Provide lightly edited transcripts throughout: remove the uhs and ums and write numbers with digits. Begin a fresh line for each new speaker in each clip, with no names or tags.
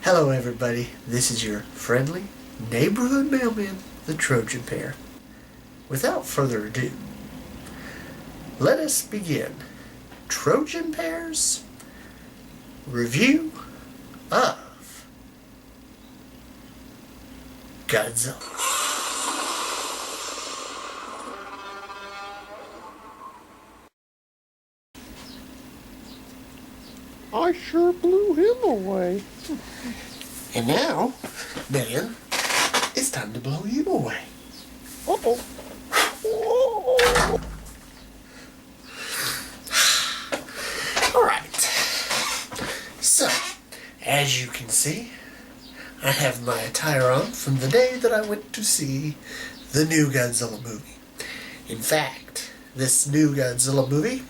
Hello everybody, this is your friendly neighborhood mailman, the Trojanpear. Without further ado, let us begin Trojanpear's review of Godzilla.
I sure blew him away.
And now, man, it's time to blow you away.
Uh-oh.
Alright, so, as you can see, I have my attire on from the day that I went to see the new Godzilla movie. In fact, this new Godzilla movie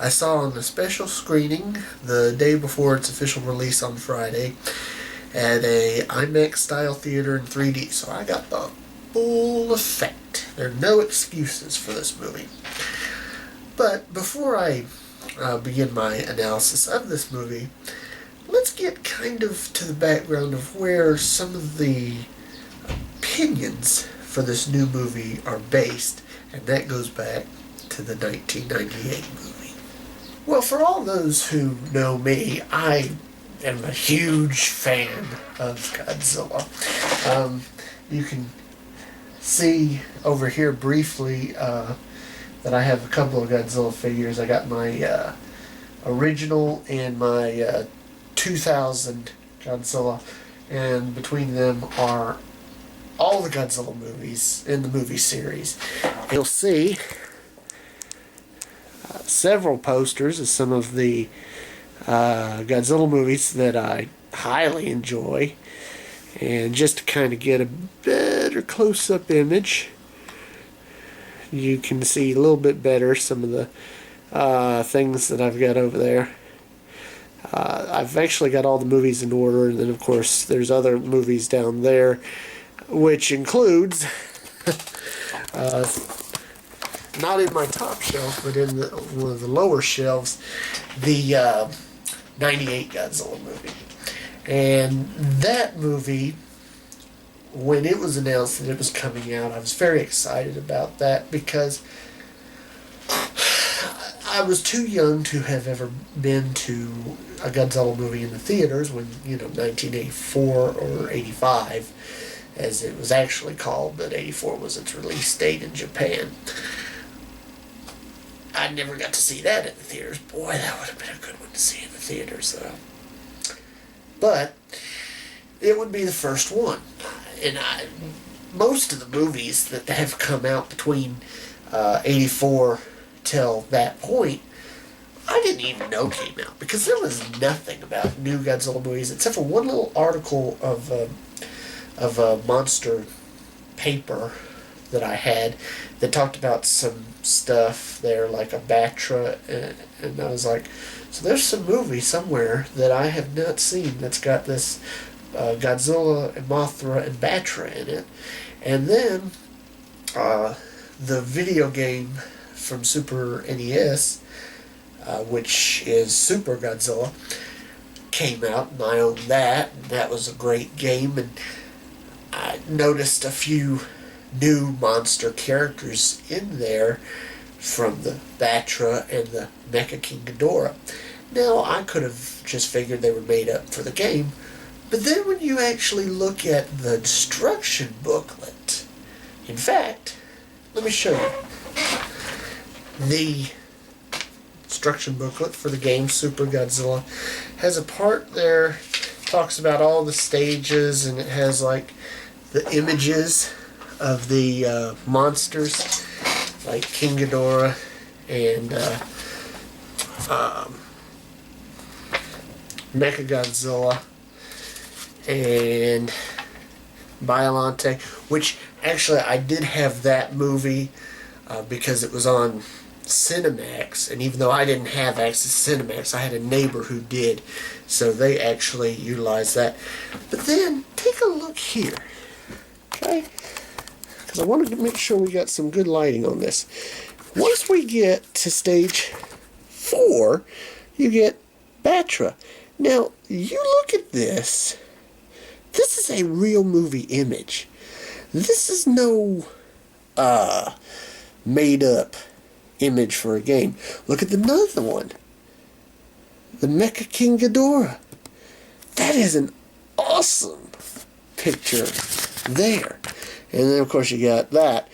I saw on a special screening the day before its official release on Friday at a IMAX-style theater in 3D, so I got the full effect. There are no excuses for this movie. But before I begin my analysis of this movie, let's get kind of to the background of where some of the opinions for this new movie are based, and that goes back to the 1998 movie. Well, for all those who know me, I am a huge fan of Godzilla. You can see over here briefly that I have a couple of Godzilla figures. I got my original and my 2000 Godzilla, and between them are all the Godzilla movies in the movie series. You'll see several posters of some of the Godzilla movies that I highly enjoy, and just to kind of get a better close-up image, you can see a little bit better some of the things that I've got over there. I've actually got all the movies in order, and then of course there's other movies down there, which includes not in my top shelf, but in one of the lower shelves, the 98 Godzilla movie. And that movie, when it was announced that it was coming out, I was very excited about that because I was too young to have ever been to a Godzilla movie in the theaters when, 1984 or 85, as it was actually called, but 84 was its release date in Japan. I never got to see that in the theaters. Boy, that would have been a good one to see in the theaters, though. But it would be the first one. And most of the movies that have come out between 84 till that point, I didn't even know came out, because there was nothing about new Godzilla movies except for one little article of a monster paper that I had that talked about some stuff there, like a Batra, and I was like, so there's some movie somewhere that I have not seen that's got this Godzilla and Mothra and Batra in it. And then the video game from Super NES, which is Super Godzilla, came out, and I owned that, and that was a great game. And I noticed a few new monster characters in there from the Batra and the Mecha King Ghidorah. Now, I could have just figured they were made up for the game, but then when you actually look at the instruction booklet, in fact, let me show you. The instruction booklet for the game Super Godzilla has a part there, talks about all the stages, and it has like the images of the monsters, like King Ghidorah and Mechagodzilla and Biollante, which actually I did have that movie because it was on Cinemax, and even though I didn't have access to Cinemax, I had a neighbor who did, so they actually utilized that. But then, take a look here, okay? Because I wanted to make sure we got some good lighting on this. Once we get to stage 4, you get Batra. Now, you look at this, This is a real movie image. This is no made up image for a game. Look at another one. The Mecha King Ghidorah. That is an awesome picture there. And then, of course, you got that,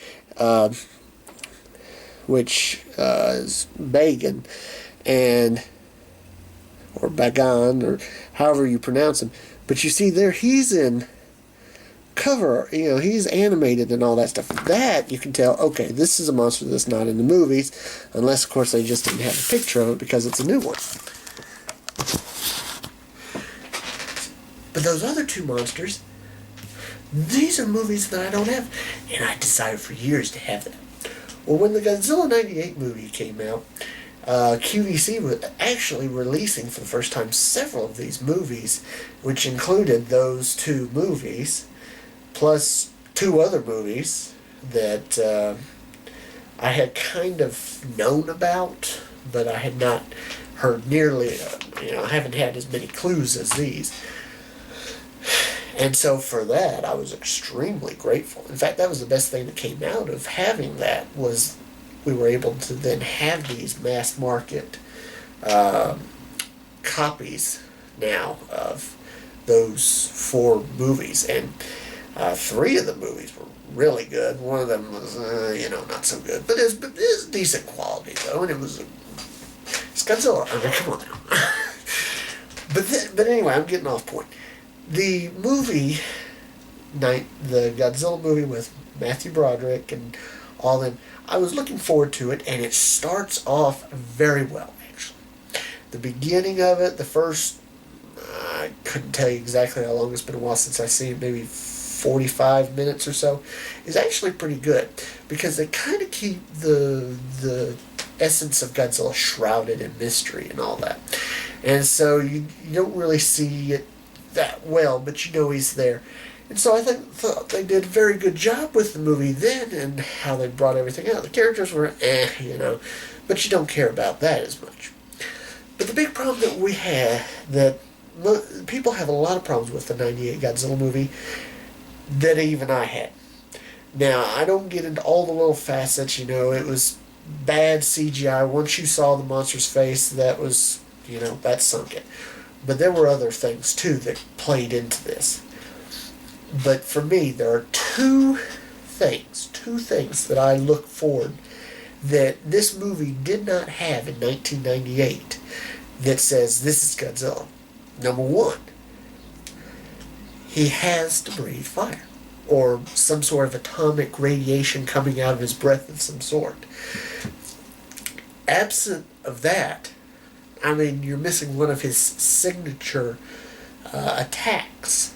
which is Bagan, or Bagan, or however you pronounce him. But you see there, he's in cover, he's animated and all that stuff. That, you can tell, okay, this is a monster that's not in the movies, unless, of course, they just didn't have a picture of it because it's a new one. But those other two monsters, these are movies that I don't have, and I decided for years to have them. Well, when the Godzilla 98 movie came out, QVC was actually releasing for the first time several of these movies, which included those two movies, plus two other movies that I had kind of known about, but I had not heard nearly, I haven't had as many clues as these. And so for that, I was extremely grateful. In fact, that was the best thing that came out of having that, was we were able to then have these mass market copies now of those four movies. And three of the movies were really good. One of them was, not so good. But it was decent quality, though. And it's Godzilla. I mean, come on now. But anyway, I'm getting off point. The movie, the Godzilla movie with Matthew Broderick and all them, I was looking forward to it, and it starts off very well, actually. The beginning of it, the first, I couldn't tell you exactly how long, it's been a while since I've seen it, maybe 45 minutes or so, is actually pretty good, because they kind of keep the essence of Godzilla shrouded in mystery and all that. And so you don't really see it that well, but he's there. And so I thought they did a very good job with the movie then, and how they brought everything out. The characters were but you don't care about that as much. But the big problem that we had, that people have a lot of problems with the 98 Godzilla movie, that even I had. Now, I don't get into all the little facets, it was bad CGI. Once you saw the monster's face, that was, that sunk it. But there were other things, too, that played into this. But for me, there are two things that I look forward that this movie did not have in 1998 that says this is Godzilla. Number one, he has to breathe fire, or some sort of atomic radiation coming out of his breath of some sort. Absent of that, you're missing one of his signature attacks.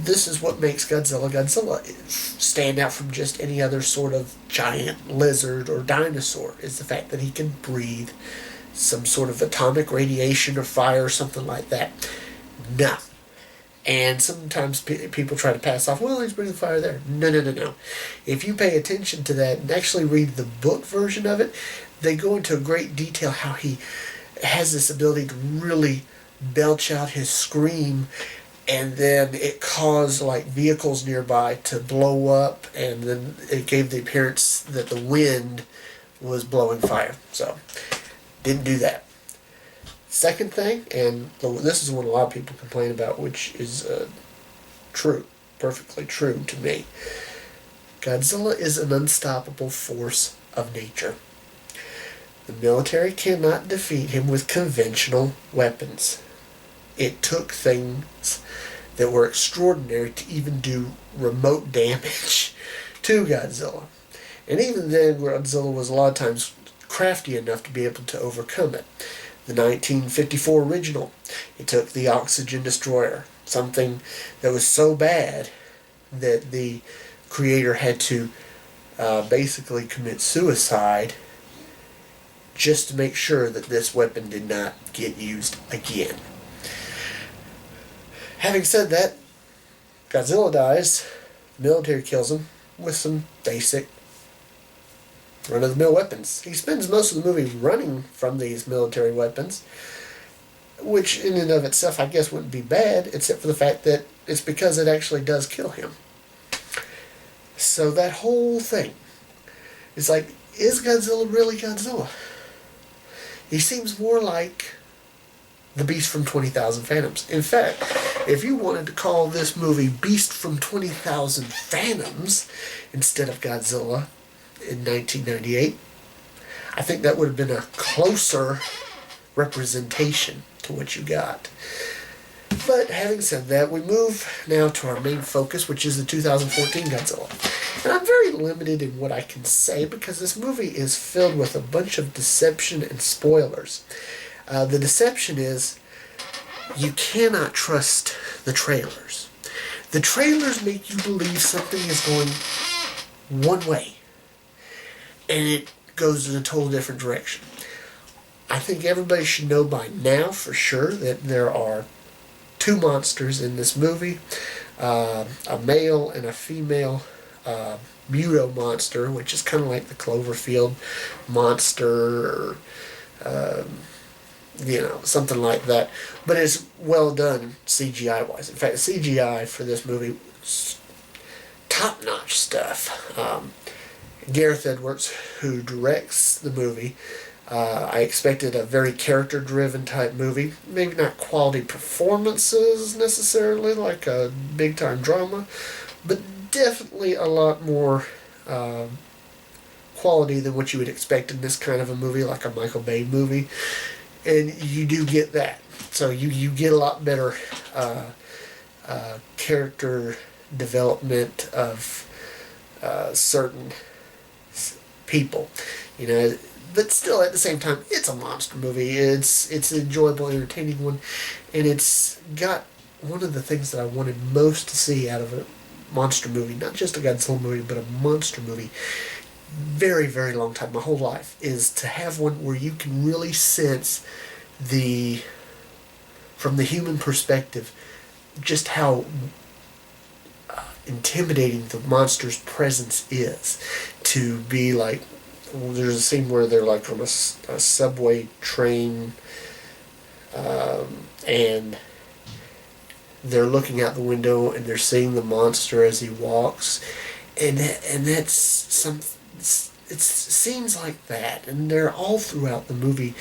This is what makes Godzilla stand out from just any other sort of giant lizard or dinosaur, is the fact that he can breathe some sort of atomic radiation or fire or something like that. No. And sometimes people try to pass off, well, he's breathing fire there. No. If you pay attention to that and actually read the book version of it, they go into great detail how he has this ability to really belch out his scream, and then it caused vehicles nearby to blow up, and then it gave the appearance that the wind was blowing fire. So, didn't do that. Second thing, and this is one a lot of people complain about, which is true, perfectly true to me. Godzilla is an unstoppable force of nature. The military cannot defeat him with conventional weapons. It took things that were extraordinary to even do remote damage to Godzilla. And even then, Godzilla was a lot of times crafty enough to be able to overcome it. The 1954 original, it took the oxygen destroyer, something that was so bad that the creator had to basically commit suicide just to make sure that this weapon did not get used again. Having said that, Godzilla dies, the military kills him with some basic run-of-the-mill weapons. He spends most of the movie running from these military weapons, which in and of itself I guess wouldn't be bad, except for the fact that it's because it actually does kill him. So that whole thing is like, is Godzilla really Godzilla? He seems more like the Beast from 20,000 Phantoms. In fact, if you wanted to call this movie Beast from 20,000 Phantoms instead of Godzilla in 1998, I think that would have been a closer representation to what you got. But having said that, we move now to our main focus, which is the 2014 Godzilla. And I'm very limited in what I can say because this movie is filled with a bunch of deception and spoilers. The deception is you cannot trust the trailers. The trailers make you believe something is going one way, and it goes in a total different direction. I think everybody should know by now for sure that there are two monsters in this movie, a male and a female Muto monster, which is kind of like the Cloverfield monster, or something like that. But it's well done CGI-wise. In fact, CGI for this movie was top-notch stuff. Gareth Edwards, who directs the movie, I expected a very character-driven type movie. Maybe not quality performances necessarily, like a big-time drama, but definitely a lot more quality than what you would expect in this kind of a movie, like a Michael Bay movie. And you do get that. So you get a lot better character development of certain people, but still at the same time it's a monster movie. It's an enjoyable, entertaining one, and it's got one of the things that I wanted most to see out of a monster movie, not just a Godzilla movie, but a monster movie. Very, very long time, my whole life, is to have one where you can really sense from the human perspective, just how intimidating the monster's presence is. To be like, there's a scene where they're like on a subway train, and they're looking out the window and they're seeing the monster as he walks, and that's some. It's scenes like that, and they're all throughout the movie.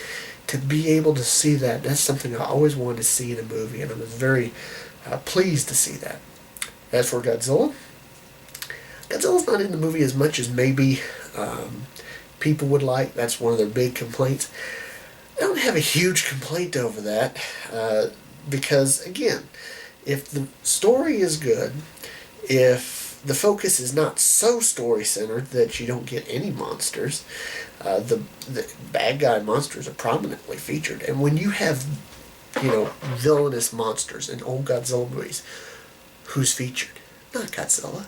To be able to see that's something I always wanted to see in a movie, and I was very pleased to see that. As for Godzilla's not in the movie as much as maybe people would like. That's one of their big complaints. I don't have a huge complaint over that, because, again, if the story is good, if the focus is not so story-centered that you don't get any monsters, the bad guy monsters are prominently featured. And when you have, villainous monsters in old Godzilla movies, who's featured? Not Godzilla.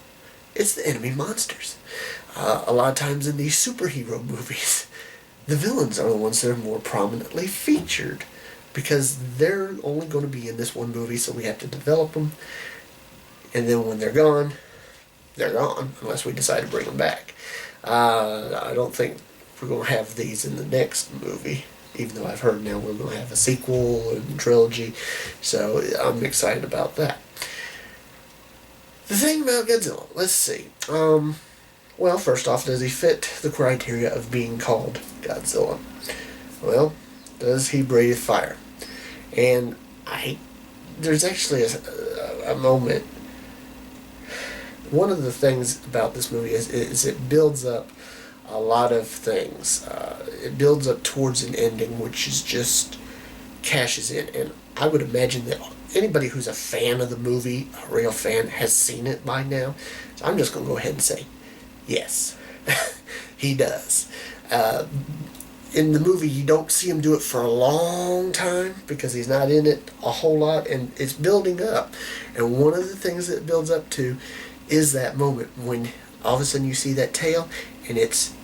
It's the enemy monsters. A lot of times in these superhero movies, the villains are the ones that are more prominently featured, because they're only going to be in this one movie, so we have to develop them. And then when they're gone, unless we decide to bring them back. I don't think we're going to have these in the next movie, even though I've heard now we're going to have a sequel and trilogy, so I'm excited about that. The thing about Godzilla, let's see. Well, first off, does he fit the criteria of being called Godzilla? Well, does he breathe fire? And there's actually a moment. One of the things about this movie is it builds up a lot of things. It builds up towards an ending, which is just cashes in. And I would imagine that anybody who's a fan of the movie, a real fan, has seen it by now. So I'm just going to go ahead and say, yes, he does. In the movie, you don't see him do it for a long time because he's not in it a whole lot, and it's building up. And one of the things that it builds up to is that moment when all of a sudden you see that tail, and it's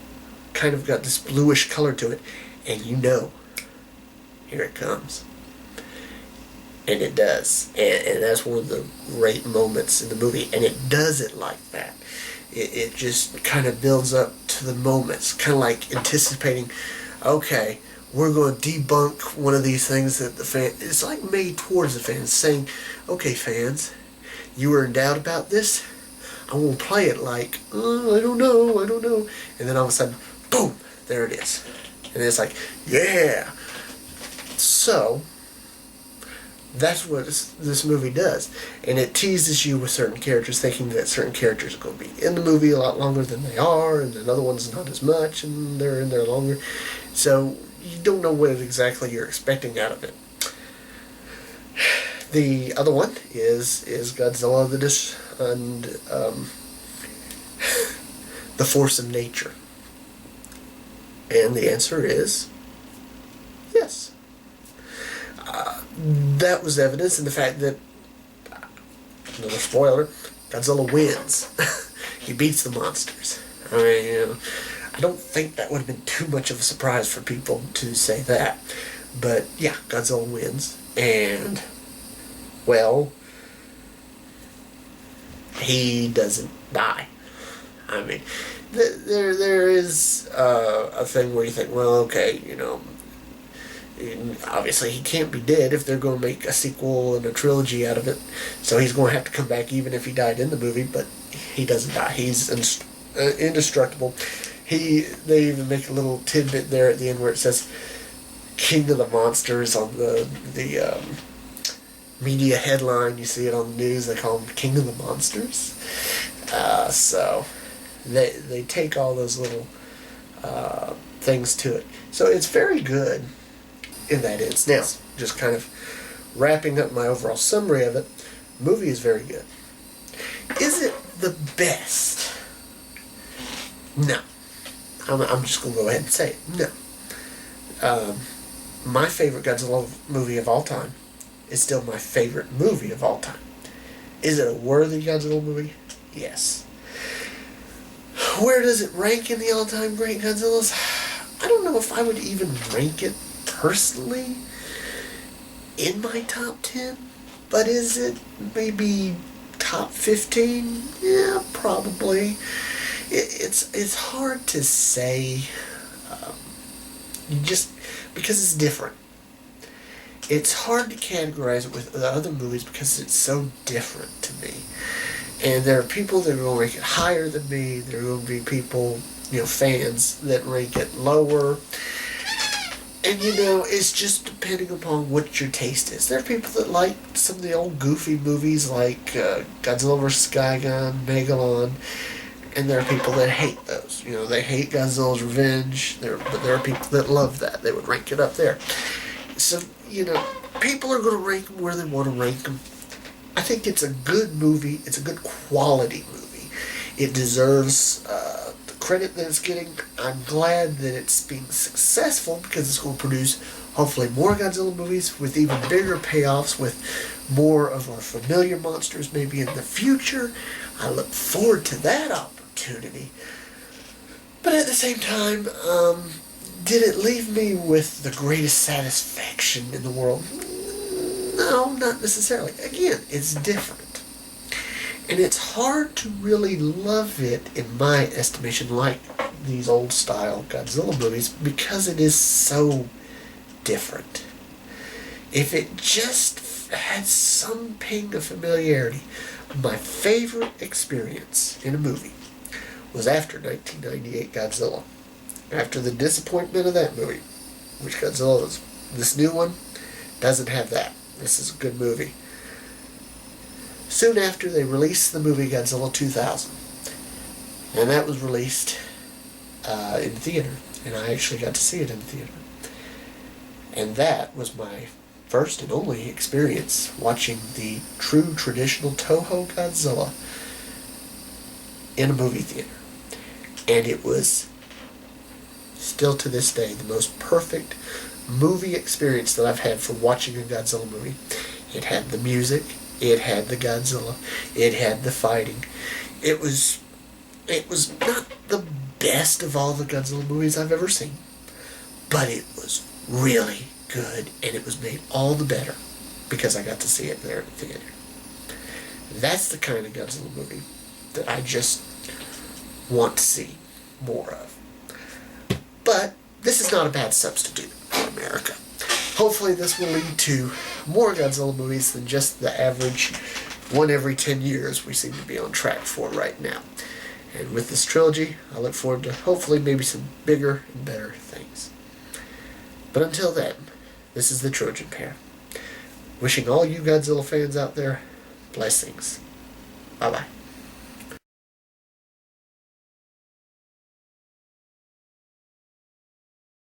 kind of got this bluish color to it, and here it comes. And it does. And that's one of the great moments in the movie, and it does it like that. It just kind of builds up to the moments, kind of like anticipating, okay, we're going to debunk one of these things that the fan. It's like made towards the fans, saying, "Okay, fans, you were in doubt about this. I won't play it like, I don't know. And then all of a sudden, boom, there it is. And it's like, yeah. So, that's what this movie does. And it teases you with certain characters, thinking that certain characters are going to be in the movie a lot longer than they are, and then other ones not as much, and they're in there longer. So, you don't know what exactly you're expecting out of it. The other one is Godzilla the Force of Nature. And the answer is yes. That was evidence in the fact that, another spoiler, Godzilla wins. He beats the monsters. I mean, I don't think that would have been too much of a surprise for people to say that. But yeah, Godzilla wins. And, well, he doesn't die. I mean, there is a thing where you think, well, okay, obviously he can't be dead if they're going to make a sequel and a trilogy out of it, so he's going to have to come back even if he died in the movie, but he doesn't die. He's indestructible. They even make a little tidbit there at the end where it says King of the Monsters on the media headline. You see it on the news, they call him King of the Monsters. So they take all those little things to it. So it's very good in that instance. Now, just kind of wrapping up my overall summary of it, the movie is very good. Is it the best? No. I'm just going to go ahead and say it. No. My favorite Godzilla movie of all time is still my favorite movie of all time. Is it a worthy Godzilla movie? Yes. Where does it rank in the all-time great Godzillas? I don't know if I would even rank it personally in my top 10, but is it maybe top 15? Yeah, probably. It's hard to say, because it's different. It's hard to categorize it with the other movies because it's so different to me. And there are people that are going to rank it higher than me. There are going to be people, fans that rank it lower. And, it's just depending upon what your taste is. There are people that like some of the old goofy movies like Godzilla vs. Gigan, Megalon. And there are people that hate those. They hate Godzilla's Revenge. But there are people that love that. They would rank it up there. So, people are going to rank them where they want to rank them. I think it's a good movie. It's a good quality movie. It deserves the credit that it's getting. I'm glad that it's being successful because it's going to produce, hopefully, more Godzilla movies with even bigger payoffs, with more of our familiar monsters maybe in the future. I look forward to that opportunity. But at the same time, did it leave me with the greatest satisfaction in the world? No, not necessarily. Again, it's different. And it's hard to really love it, in my estimation, like these old-style Godzilla movies, because it is so different. If it just had some ping of familiarity, my favorite experience in a movie was after 1998 Godzilla. After the disappointment of that movie, which Godzilla is. This new one doesn't have that. This is a good movie. Soon after, they released the movie Godzilla 2000. And that was released in theater. And I actually got to see it in theater. And that was my first and only experience watching the true traditional Toho Godzilla in a movie theater. And it was, still to this day, the most perfect movie experience that I've had for watching a Godzilla movie. It had the music, it had the Godzilla, it had the fighting. It was not the best of all the Godzilla movies I've ever seen, but it was really good, and it was made all the better because I got to see it there in the theater. That's the kind of Godzilla movie that I just want to see more of. But this is not a bad substitute. for America. Hopefully this will lead to more Godzilla movies than just the average one every 10 years we seem to be on track for right now. And with this trilogy, I look forward to hopefully maybe some bigger and better things. But until then, this is the Trojanpear. Wishing all you Godzilla fans out there blessings. Bye-bye.